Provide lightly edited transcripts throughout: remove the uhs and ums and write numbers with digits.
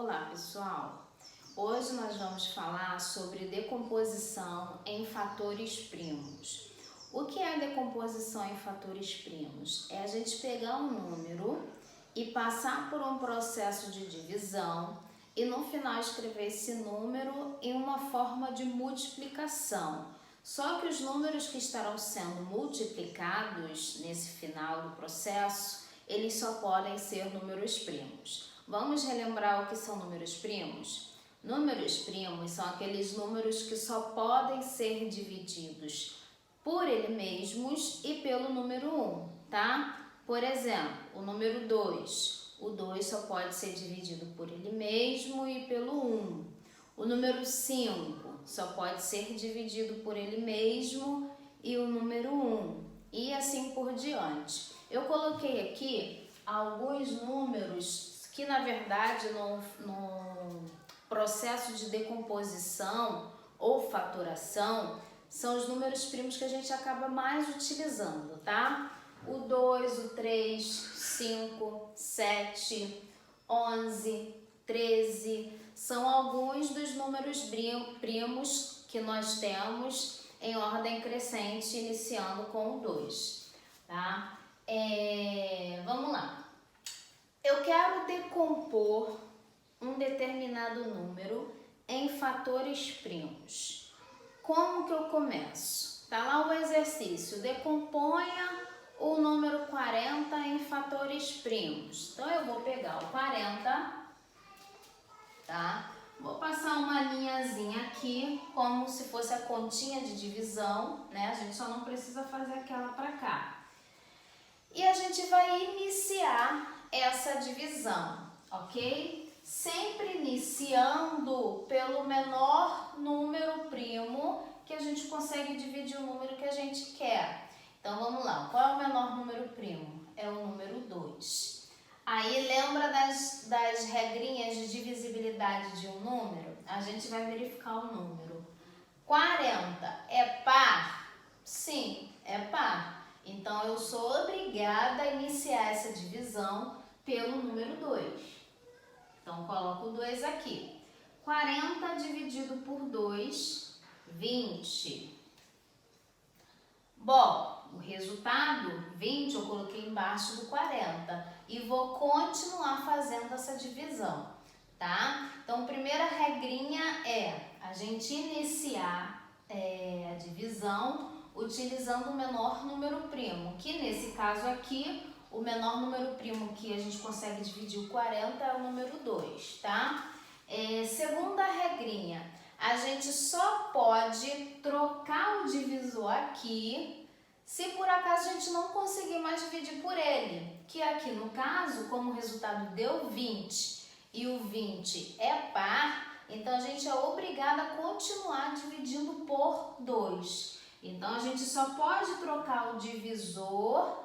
Olá, pessoal! Hoje nós vamos falar sobre decomposição em fatores primos. O que é decomposição em fatores primos? É a gente pegar um número e passar por um processo de divisão e no final escrever esse número em uma forma de multiplicação. Só que os números que estarão sendo multiplicados nesse final do processo, eles só podem ser números primos. Vamos relembrar o que são números primos? Números primos são aqueles números que só podem ser divididos por eles mesmos e pelo número 1, tá? Por exemplo, o número 2. O 2 só pode ser dividido por ele mesmo e pelo 1. O número 5 só pode ser dividido por ele mesmo e o número 1. E assim por diante. Eu coloquei aqui alguns números que, na verdade, no processo de decomposição ou fatoração, são os números primos que a gente acaba mais utilizando, tá? O 2, o 3, 5, 7, 11, 13, são alguns dos números primos que nós temos em ordem crescente, iniciando com o 2, tá? Vamos lá. Eu quero decompor um determinado número em fatores primos. Como que eu começo? Tá lá o exercício. Decomponha o número 40 em fatores primos. Então, eu vou pegar o 40, tá? Vou passar uma linhazinha aqui, como se fosse a continha de divisão, né? A gente só não precisa fazer aquela pra cá. E a gente vai iniciar essa divisão, ok? Sempre iniciando pelo menor número primo que a gente consegue dividir o número que a gente quer. Então, vamos lá. Qual é o menor número primo? É o número 2. Aí, lembra das regrinhas de divisibilidade de um número? A gente vai verificar o número. 40 é par? Sim, é par. Então, eu sou obrigada a iniciar essa divisão pelo número 2. Então, coloco o 2 aqui. 40 dividido por 2, 20. Bom, o resultado, 20, eu coloquei embaixo do 40. E vou continuar fazendo essa divisão, tá? Então, primeira regrinha é a gente iniciar a divisão utilizando o menor número primo, que nesse caso aqui, o menor número primo que a gente consegue dividir o 40 é o número 2, tá? Segunda regrinha, a gente só pode trocar o divisor aqui se por acaso a gente não conseguir mais dividir por ele, que aqui no caso, como o resultado deu 20 e o 20 é par, então a gente é obrigada a continuar dividindo por 2. Então, a gente só pode trocar o divisor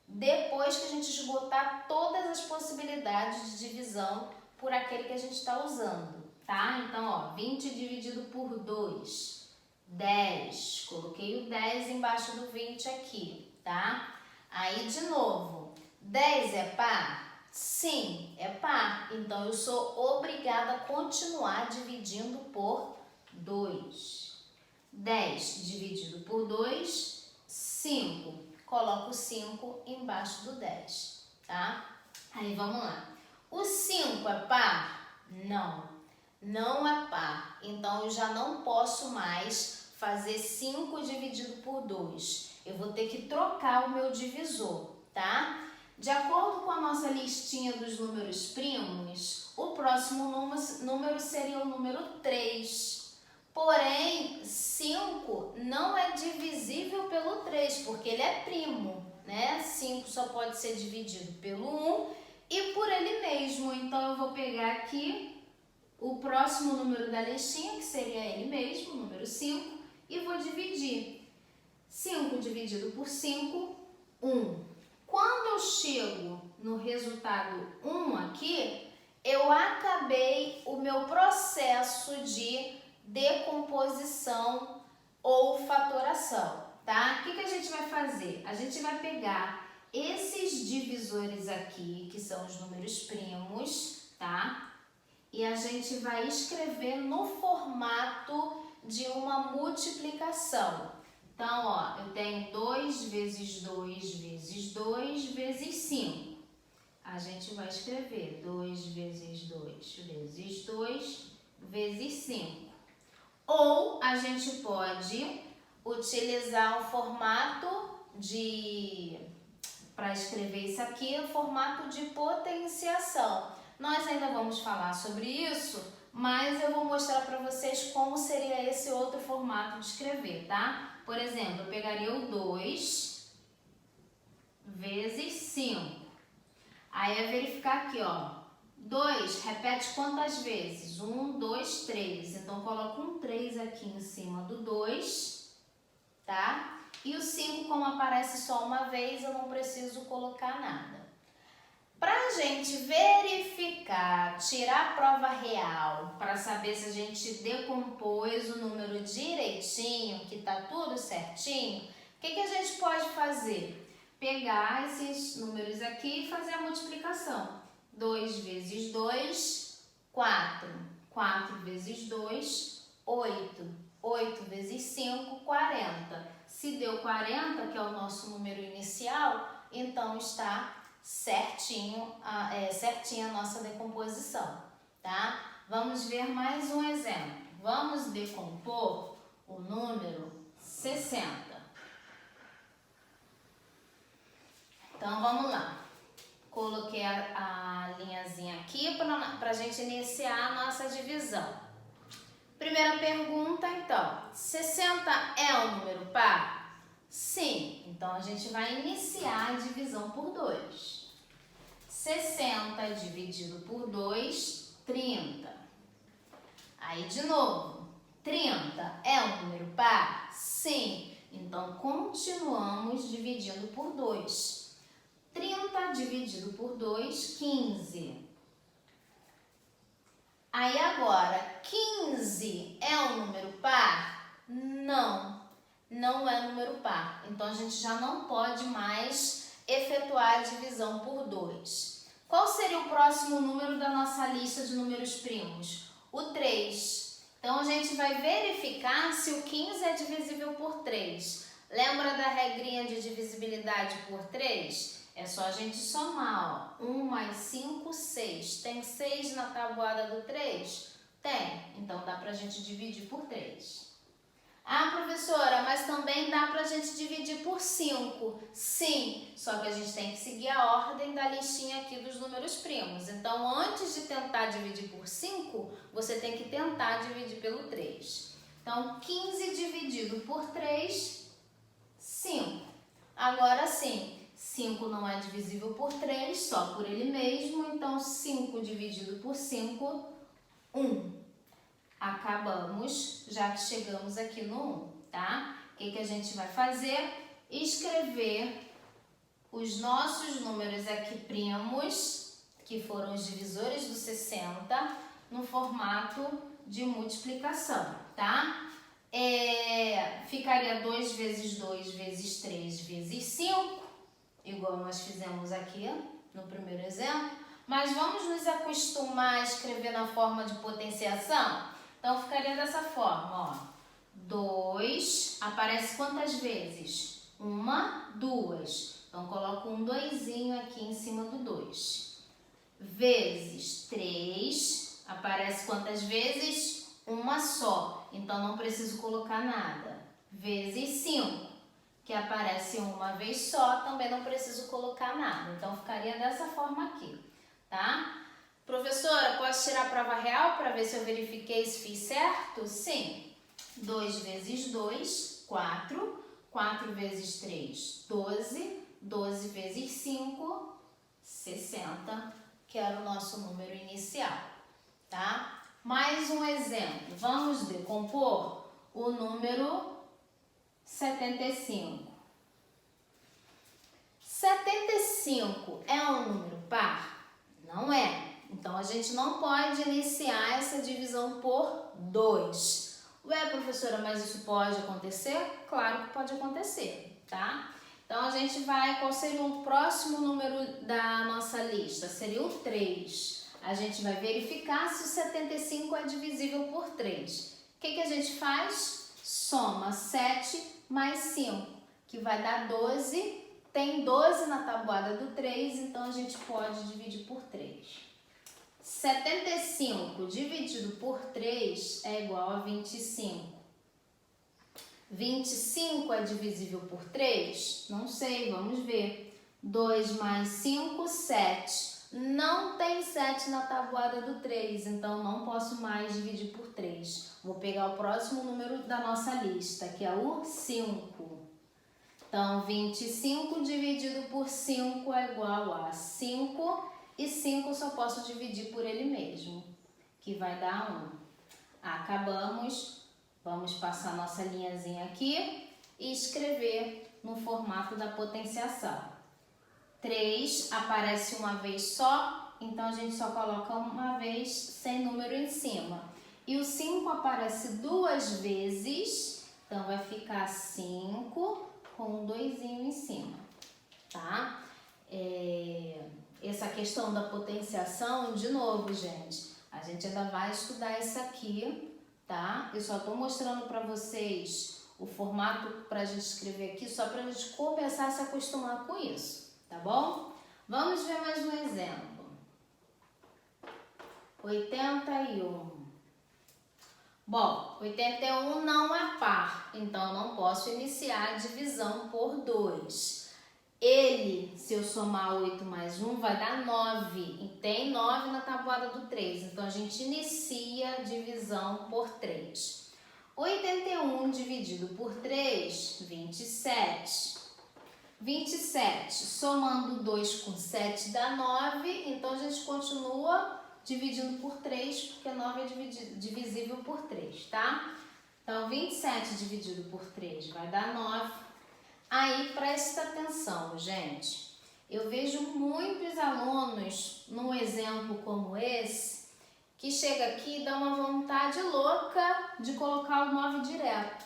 depois que a gente esgotar todas as possibilidades de divisão por aquele que a gente está usando, tá? Então, ó, 20 dividido por 2, 10. Coloquei o 10 embaixo do 20 aqui, tá? Aí, de novo, 10 é par? Sim, é par. Então, eu sou obrigada a continuar dividindo por 2. 10 dividido por 2, 5. Coloco 5 embaixo do 10, tá? Aí, vamos lá. O 5 é par? Não, não é par. Então, eu já não posso mais fazer 5 dividido por 2. Eu vou ter que trocar o meu divisor, tá? De acordo com a nossa listinha dos números primos, o próximo número seria o número 3. Porém, 5 não é divisível pelo 3, porque ele é primo, né? 5 só pode ser dividido pelo 1 e por ele mesmo. Então, eu vou pegar aqui o próximo número da listinha, que seria ele mesmo, número 5, e vou dividir. 5 dividido por 5, 1. Quando eu chego no resultado 1 aqui, eu acabei o meu processo de decomposição ou fatoração, tá? O que a gente vai fazer? A gente vai pegar esses divisores aqui, que são os números primos, tá? e a gente vai escrever no formato de uma multiplicação. Então, ó, eu tenho 2 vezes 2 vezes 2 vezes 5. A gente vai escrever 2 vezes 2 vezes 2 vezes 5. Ou a gente pode utilizar o formato para escrever isso aqui, o formato de potenciação. Nós ainda vamos falar sobre isso, mas eu vou mostrar para vocês como seria esse outro formato de escrever, tá? Por exemplo, eu pegaria o 2 vezes 5. Aí é verificar aqui, ó. 2 repete quantas vezes? 1, 2, 3. Então, coloco um 3 aqui em cima do 2, tá? E o 5, como aparece só uma vez, eu não preciso colocar nada. Para a gente verificar, tirar a prova real, para saber se a gente decompôs o número direitinho, que tá tudo certinho, o que a gente pode fazer? Pegar esses números aqui e fazer a multiplicação. 2 vezes 2, 4. 4 vezes 2, 8. 8 vezes 5, 40. Se deu 40, que é o nosso número inicial, então está certinha a nossa decomposição, tá? Vamos ver mais um exemplo. Vamos decompor o número 60. Então, vamos lá. Coloquei a linhazinha aqui para a gente iniciar a nossa divisão. Primeira pergunta, então. 60 é um número par? Sim. Então, a gente vai iniciar a divisão por 2. 60 dividido por 2, 30. Aí, de novo. 30 é um número par? Sim. Então, continuamos dividindo por 2. 30 dividido por 2, 15. Aí agora, 15 é um número par? Não, não é número par. Então, a gente já não pode mais efetuar a divisão por 2. Qual seria o próximo número da nossa lista de números primos? O 3. Então, a gente vai verificar se o 15 é divisível por 3. Lembra da regrinha de divisibilidade por 3? É só a gente somar, ó. 1 mais 5, 6. Tem 6 na tabuada do 3? Tem. Então, dá pra gente dividir por 3. Ah, professora, mas também dá pra gente dividir por 5. Sim, só que a gente tem que seguir a ordem da listinha aqui dos números primos. Então, antes de tentar dividir por 5, você tem que tentar dividir pelo 3. Então, 15 dividido por 3, 5. Agora sim. 5 não é divisível por 3, só por ele mesmo. Então, 5 dividido por 5, 1. Acabamos, já que chegamos aqui no 1, tá? O que a gente vai fazer? Escrever os nossos números aqui primos, que foram os divisores do 60, no formato de multiplicação, tá? Ficaria 2 vezes 2 vezes 3 vezes 5. Igual nós fizemos aqui no primeiro exemplo, mas vamos nos acostumar a escrever na forma de potenciação? Então, ficaria dessa forma, ó. 2, aparece quantas vezes? 1, 2. Então, coloco um 2zinho aqui em cima do 2. Vezes 3, aparece quantas vezes? Uma só. Então, não preciso colocar nada. Vezes 5. Que aparece uma vez só, também não preciso colocar nada. Então, ficaria dessa forma aqui, tá? Professora, posso tirar a prova real para ver se eu verifiquei se fiz certo? Sim. 2 vezes 2, 4. 4 vezes 3, 12. 12 vezes 5, 60, que era o nosso número inicial, tá? Mais um exemplo. Vamos decompor o número 75. 75 é um número par? Não é. Então, a gente não pode iniciar essa divisão por 2. Ué, professora, mas isso pode acontecer? Claro que pode acontecer, tá? Então, a gente vai... Qual seria o próximo número da nossa lista? Seria o 3. a gente vai verificar se o 75 é divisível por 3. O que a gente faz? Soma 7 mais 5, que vai dar 12. Tem 12 na tabuada do 3, então a gente pode dividir por 3. 75 dividido por 3 é igual a 25. 25 é divisível por 3? Não sei, vamos ver. 2 mais 5, 7. Não tem 7 na tabuada do 3, então não posso mais dividir por 3. Vou pegar o próximo número da nossa lista, que é o 5. Então, 25 dividido por 5 é igual a 5. E 5 só posso dividir por ele mesmo, que vai dar 1. Acabamos. Vamos passar nossa linhazinha aqui e escrever no formato da potenciação. 3 aparece uma vez só, então a gente só coloca uma vez sem número em cima. E o 5 aparece 2 vezes, então vai ficar 5 com um 2 em cima, tá? Essa questão da potenciação, de novo, gente, a gente ainda vai estudar isso aqui, tá? Eu só tô mostrando para vocês o formato para a gente escrever aqui, só para a gente começar a se acostumar com isso, tá bom? Vamos ver mais um exemplo. 81. Bom, 81 não é par, então não posso iniciar a divisão por 2. Ele, se eu somar 8 mais 1, vai dar 9. E tem 9 na tabuada do 3. Então, a gente inicia a divisão por 3. 81 dividido por 3, 27. 27, somando 2 com 7 dá 9. Então, a gente continua dividindo por 3, porque 9 é divisível por 3, tá? Então, 27 dividido por 3 vai dar 9. Aí, presta atenção, gente. Eu vejo muitos alunos, num exemplo como esse, que chega aqui e dá uma vontade louca de colocar o 9 direto.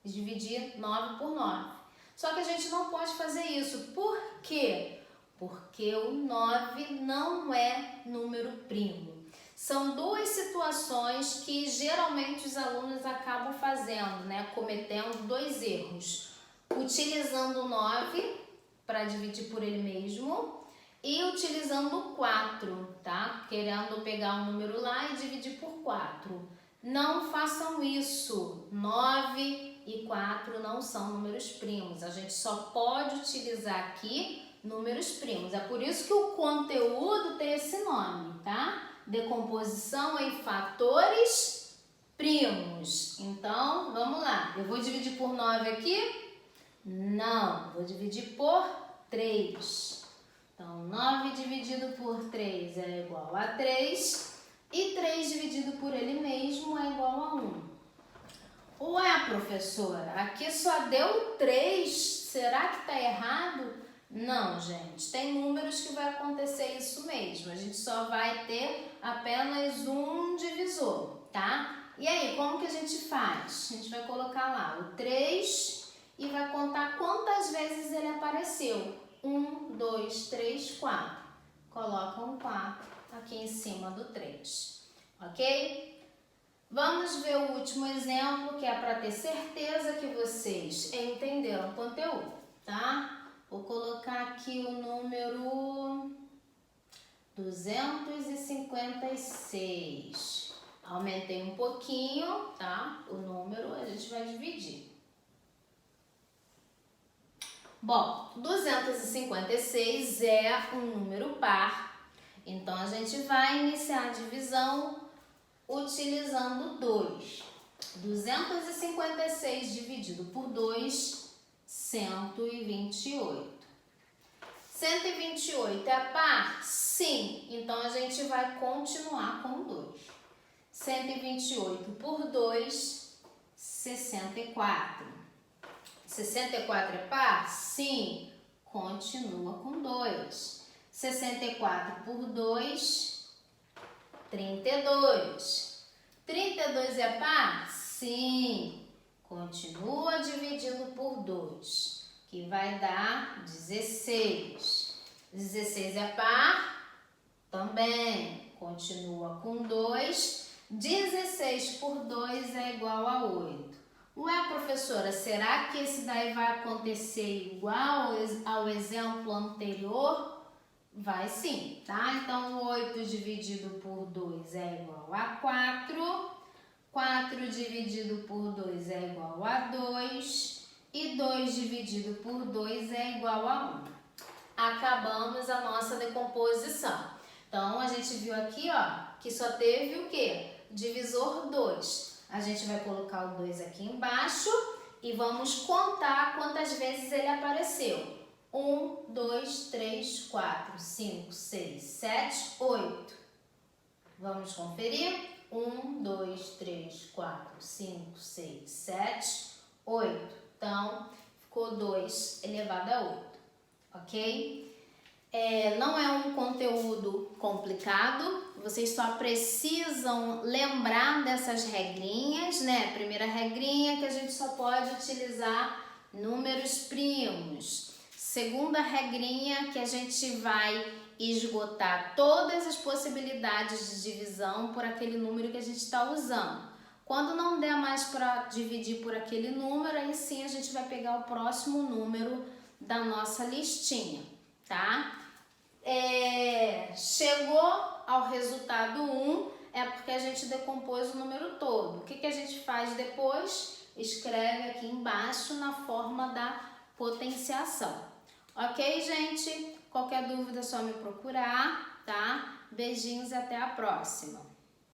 E dividir 9 por 9. Só que a gente não pode fazer isso. Por quê? Porque o 9 não é número primo. São duas situações que geralmente os alunos acabam fazendo, né? Cometendo 2 erros. Utilizando o 9 para dividir por ele mesmo e utilizando o 4, tá? Querendo pegar um número lá e dividir por 4. Não façam isso. 9 e 4 não são números primos. A gente só pode utilizar aqui números primos. É por isso que o conteúdo tem esse nome, tá? Decomposição em fatores primos. Então, vamos lá. Eu vou dividir por 9 aqui? Não, vou dividir por 3. Então, 9 dividido por 3 é igual a 3. E 3 dividido por ele mesmo é igual a 1. Ué, professora, aqui só deu 3. Será que está errado? Não, gente. Tem números que vai acontecer isso mesmo. A gente só vai ter apenas um divisor, tá? E aí, como que a gente faz? A gente vai colocar lá o 3... e vai contar quantas vezes ele apareceu. 1, 2, 3, 4. Coloca um 4 aqui em cima do 3. Ok? Vamos ver o último exemplo, que é para ter certeza que vocês entenderam o conteúdo, tá? Vou colocar aqui o número 256. Aumentei um pouquinho, tá? O número a gente vai dividir. Bom, 256 é um número par, então a gente vai iniciar a divisão utilizando 2. 256 dividido por 2, 128. 128 é par? Sim, então a gente vai continuar com 2. 128 por 2, 64. 64 é par? Sim. Continua com 2. 64 por 2, 32. 32 é par? Sim. Continua dividindo por 2, que vai dar 16. 16 é par? Também. Continua com 2. 16 por 2 é igual a 8. Ué, professora, será que esse daí vai acontecer igual ao exemplo anterior? Vai sim, tá? Então, 8 dividido por 2 é igual a 4. 4 dividido por 2 é igual a 2. E 2 dividido por 2 é igual a 1. Acabamos a nossa decomposição. Então, a gente viu aqui, ó, que só teve o quê? Divisor 2. A gente vai colocar o 2 aqui embaixo e vamos contar quantas vezes ele apareceu. 1, 2, 3, 4, 5, 6, 7, 8. Vamos conferir? 1, 2, 3, 4, 5, 6, 7, 8. Então, ficou 2 elevado a 8, ok? Não é um conteúdo complicado, vocês só precisam lembrar dessas regrinhas, né? Primeira regrinha que a gente só pode utilizar números primos. Segunda regrinha que a gente vai esgotar todas as possibilidades de divisão por aquele número que a gente está usando. Quando não der mais para dividir por aquele número, aí sim a gente vai pegar o próximo número da nossa listinha, tá? Chegou ao resultado 1, é porque a gente decompôs o número todo. O que a gente faz depois? Escreve aqui embaixo na forma da potenciação. Ok, gente? Qualquer dúvida é só me procurar, tá? Beijinhos e até a próxima.